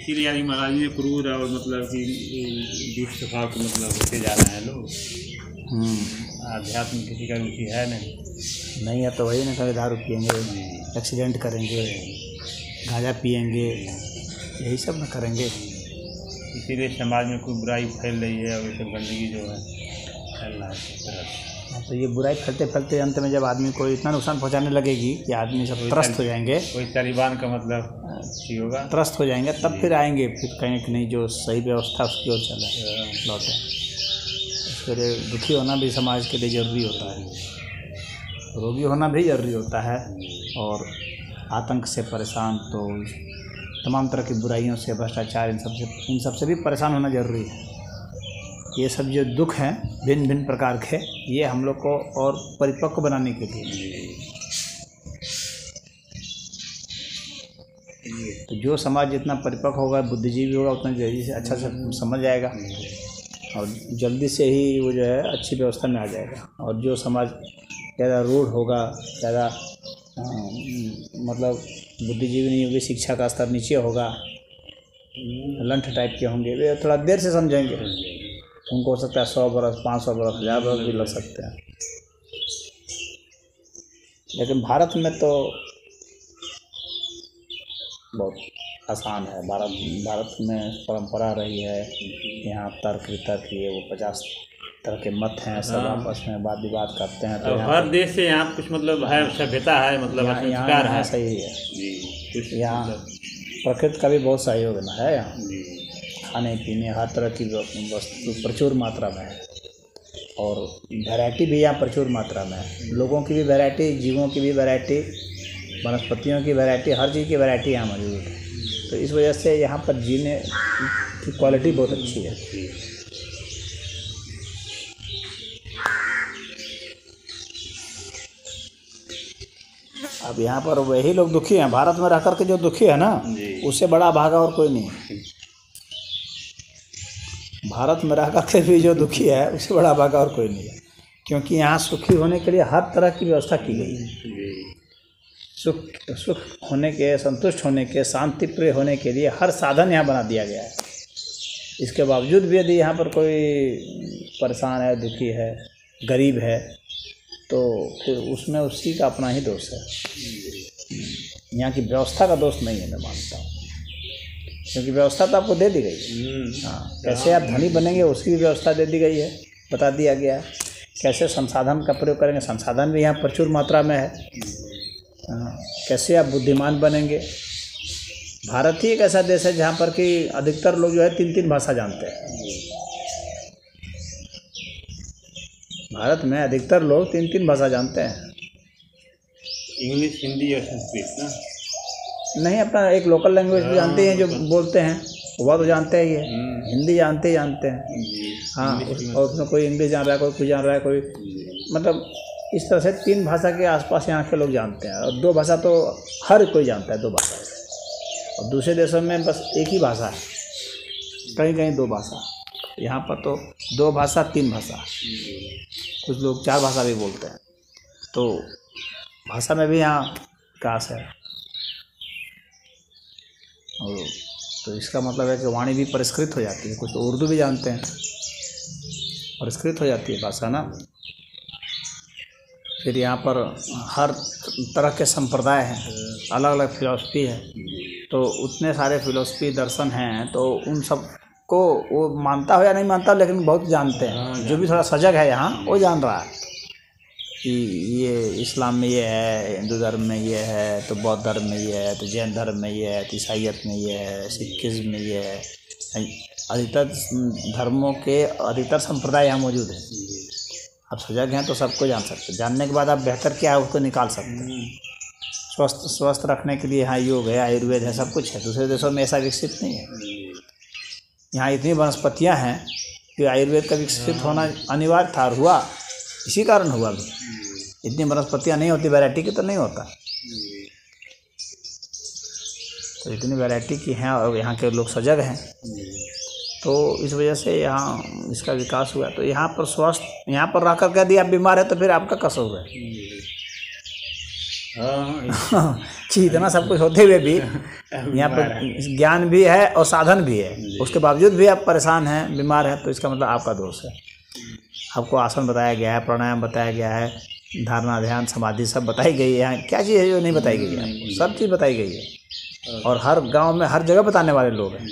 इसीलिए यानी महाराज जी क्रूर और मतलब कि दुष्ट स्वभाव के मतलब होते जा रहे हैं लोग। आध्यात्म किसी का रुचि है नहीं है, तो वही ना, कभी दारू पिएंगे, एक्सीडेंट करेंगे, गांजा पिएंगे, यही सब ना करेंगे। इसीलिए समाज में कोई बुराई फैल रही है और ये सब गंदगी जो है फैल रहा है। तो ये बुराई फैलते फैलते अंत में जब आदमी को इतना नुकसान पहुंचाने लगेगी कि आदमी सब त्रस्त हो जाएंगे, कोई तालिबान का मतलब ही होगा, त्रस्त हो जाएंगे, तब फिर आएंगे, फिर कहेंगे कि नहीं जो सही व्यवस्था उसकी ओर चला लौटे। फिर दुखी होना भी समाज के लिए ज़रूरी होता है, रोगी होना भी ज़रूरी होता है, और आतंक से परेशान, तो तमाम तरह की बुराइयों से, भ्रष्टाचार, इन सब से भी परेशान होना ज़रूरी है। ये सब जो दुख हैं भिन्न भिन्न प्रकार के, ये हम लोग को और परिपक्व बनाने के लिए, तो जो समाज जितना परिपक्व होगा, बुद्धिजीवी होगा, उतना जल्दी से अच्छा से समझ जाएगा और जल्दी से ही वो जो है अच्छी व्यवस्था में आ जाएगा। और जो समाज ज़्यादा रूढ़ होगा, ज़्यादा मतलब बुद्धिजीवी नहीं होगी, शिक्षा का स्तर नीचे होगा, लंठ टाइप के होंगे, वे थोड़ा देर से समझेंगे। उनको हो सकता है 100 बरस, 500 बरस, 1000 बरस भी लग सकते हैं। लेकिन भारत में तो बहुत आसान है। भारत में परंपरा रही है, यहाँ तर्क वितर्क ये वो 50 तरह के मत हैं, सब आपस में वाद विवाद करते हैं। तो हर देश से यहाँ कुछ मतलब है, सभ्यता है, मतलब संस्कार है, सही है। यहाँ प्रकृति का भी बहुत सहयोग है, यहाँ खाने पीने हर तरह की वस्तु प्रचुर मात्रा में है, और वैरायटी भी यहाँ प्रचुर मात्रा में है। लोगों की भी वैरायटी, जीवों की भी वैरायटी, वनस्पतियों की वैरायटी, हर चीज़ की वैरायटी यहाँ मौजूद है। तो इस वजह से यहाँ पर जीने की क्वालिटी बहुत अच्छी है। अब यहाँ पर वही लोग दुखी हैं, भारत में रह कर के जो दुखी है ना, उससे बड़ा भागा और कोई नहीं है। भारत में रह कर के भी जो दुखी है, उससे बड़ा भागा और कोई नहीं है, क्योंकि यहाँ सुखी होने के लिए हर तरह की व्यवस्था की गई है। सुख होने के, संतुष्ट होने के, शांति प्रिय होने के लिए हर साधन यहाँ बना दिया गया है। इसके बावजूद भी यदि यहाँ पर कोई परेशान है, दुखी है, गरीब है, तो फिर उसमें उसी का अपना ही दोष है। यहाँ की व्यवस्था का दोष नहीं है, मैं मानता हूँ, क्योंकि व्यवस्था तो आपको दे दी गई। हाँ, कैसे आप धनी बनेंगे उसकी भी व्यवस्था दे दी गई है, बता दिया गया है। कैसे संसाधन का प्रयोग करेंगे, संसाधन भी यहाँ प्रचुर मात्रा में है। कैसे आप बुद्धिमान बनेंगे। भारत ही एक ऐसा देश है जहाँ पर कि अधिकतर लोग जो है 3-3 भाषा जानते हैं। भारत में अधिकतर लोग 3-3 भाषा जानते हैं, इंग्लिश, हिंदी और संस्कृत ना, नहीं अपना एक लोकल लैंग्वेज भी जानते हैं, जो बोलते हैं वह तो जानते हैं, ये हिंदी जानते हैं। हाँ, और उसमें कोई इंग्लिश जान रहा है, कोई कुछ जान रहा है, कोई मतलब इस तरह से 3 भाषा के आसपास यहाँ के लोग जानते हैं। और 2 भाषा तो हर कोई जानता है, 2 भाषा। और दूसरे देशों में बस एक ही भाषा है, कहीं कहीं 2 भाषा। यहाँ पर तो 2 भाषा, 3 भाषा, कुछ लोग 4 भाषा भी बोलते हैं। तो भाषा में भी यहाँ विकास है। और तो इसका मतलब है कि वाणी भी परिष्कृत हो जाती है। कुछ उर्दू भी जानते हैं, परिष्कृत हो जाती है भाषा ना। फिर यहाँ पर हर तरह के संप्रदाय हैं, अलग अलग फिलॉसफी है, तो उतने सारे फिलॉसफी दर्शन हैं, तो उन सब को वो मानता हो या नहीं मानता, लेकिन बहुत जानते हैं। जो भी थोड़ा सजग है यहाँ, वो जान रहा है कि ये इस्लाम में ये है, हिंदू धर्म में ये है, तो बौद्ध धर्म में ये है, तो जैन धर्म में ये है, तो ईसाईयत में ये है, सिखिज़्म में ये है। अधिकतर धर्मों के अधिकतर संप्रदाय यहाँ मौजूद है। आप सजग हैं तो सबको जान सकते हैं। जानने के बाद आप बेहतर क्या है उसको निकाल सकते हैं। स्वस्थ रखने के लिए यहाँ योग है, आयुर्वेद है, सब कुछ है। दूसरे देशों में ऐसा विकसित नहीं है। यहाँ इतनी वनस्पतियाँ हैं कि आयुर्वेद का विकसित होना अनिवार्य था, और हुआ इसी कारण हुआ भी। इतनी वनस्पतियाँ नहीं होती वैरायटी की तो नहीं होता, तो इतनी वैरायटी की हैं और यहाँ के लोग सजग हैं, तो इस वजह से यहाँ इसका विकास हुआ। तो यहाँ पर स्वस्थ, यहाँ पर रह कर यदि आप बीमार है तो फिर आपका कसर है। चीज इतना सब कुछ होते हुए भी यहाँ पर ज्ञान भी है और साधन भी है, उसके बावजूद भी आप परेशान हैं, बीमार हैं, तो इसका मतलब आपका दोष है। आपको आसन बताया गया है, प्राणायाम बताया गया है, धारणा, ध्यान, समाधि सब बताई गई है। यहाँ क्या चीज़ है जो नहीं बताई गई है आपको? सब चीज़ बताई गई है और हर गांव में हर जगह बताने वाले लोग हैं।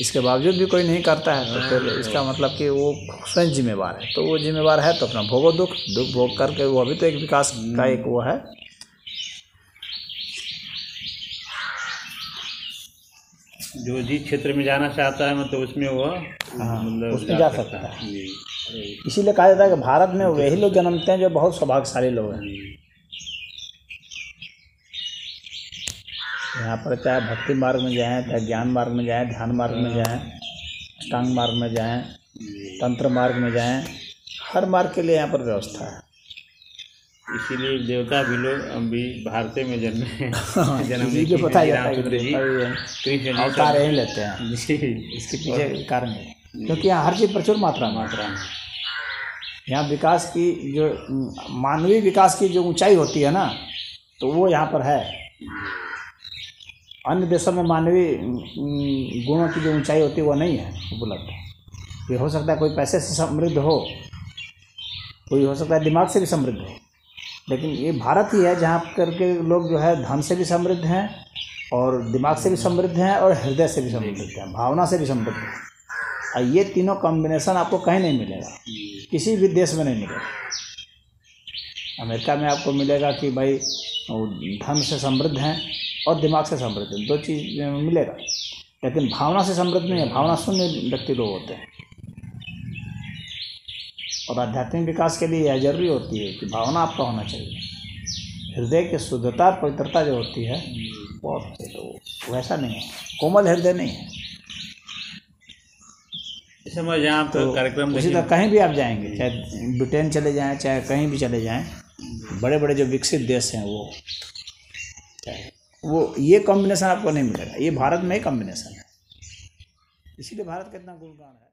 इसके बावजूद भी कोई नहीं करता है तो फिर इसका मतलब कि वो स्वयं जिम्मेवार है। तो वो जिम्मेवार है तो अपना भोगो दुख भोग करके, वो अभी तो एक विकास का एक वो है। जो जिस क्षेत्र में जाना चाहता है मतलब उसमें वो मतलब उसमें जा सकता है। इसीलिए कहा जाता है कि भारत में वही लोग जन्मते हैं जो बहुत सौभाग्यशाली लोग हैं। यहाँ पर चाहे भक्ति मार्ग में जाएं, चाहे ज्ञान मार्ग में जाएं, ध्यान मार्ग में जाएं, अष्टांग मार्ग में जाएं, तंत्र मार्ग में जाएं, हर मार्ग के लिए यहाँ पर व्यवस्था है। इसीलिए देवता भी लोग अभी भारत में जन्मे जन्म बताया जाता है अवतार यही लेते हैं। इसके पीछे कारण है क्योंकि यहाँ हर चीज़ प्रचुर मात्रा में यहाँ विकास की जो मानवीय विकास की जो ऊंचाई होती है ना, तो वो यहाँ पर है। अन्य देशों में मानवीय गुणों की जो ऊंचाई होती है वो नहीं है उपलब्ध। ये हो सकता है कोई पैसे से समृद्ध हो, कोई हो सकता है दिमाग से भी समृद्ध हो, लेकिन ये भारत ही है जहाँ करके लोग जो है धन से भी समृद्ध हैं और दिमाग से भी समृद्ध हैं और हृदय से भी समृद्ध हैं, भावना से भी समृद्ध हैं। और ये तीनों कॉम्बिनेशन आपको कहीं नहीं मिलेगा, किसी भी देश में नहीं मिलेगा। अमेरिका में आपको मिलेगा कि भाई धन से समृद्ध हैं और दिमाग से समृद्ध हैं, दो चीज़ मिलेगा, लेकिन भावना से समृद्ध नहीं है। भावना शून्य व्यक्ति लोग होते हैं। और आध्यात्मिक विकास के लिए यह जरूरी होती है कि भावना आपका होना चाहिए, हृदय की शुद्धता पवित्रता जो होती है वो तो वैसा नहीं है, कोमल हृदय नहीं है। समझ यहाँ तो कार्यक्रम उसी तरह कहीं भी आप जाएंगे, चाहे ब्रिटेन चले जाएं, चाहे कहीं भी चले जाएं, बड़े बड़े जो विकसित देश हैं वो ये कॉम्बिनेशन आपको नहीं मिलेगा। ये भारत में ही कॉम्बिनेशन है, इसीलिए भारत का इतना गुणगान है।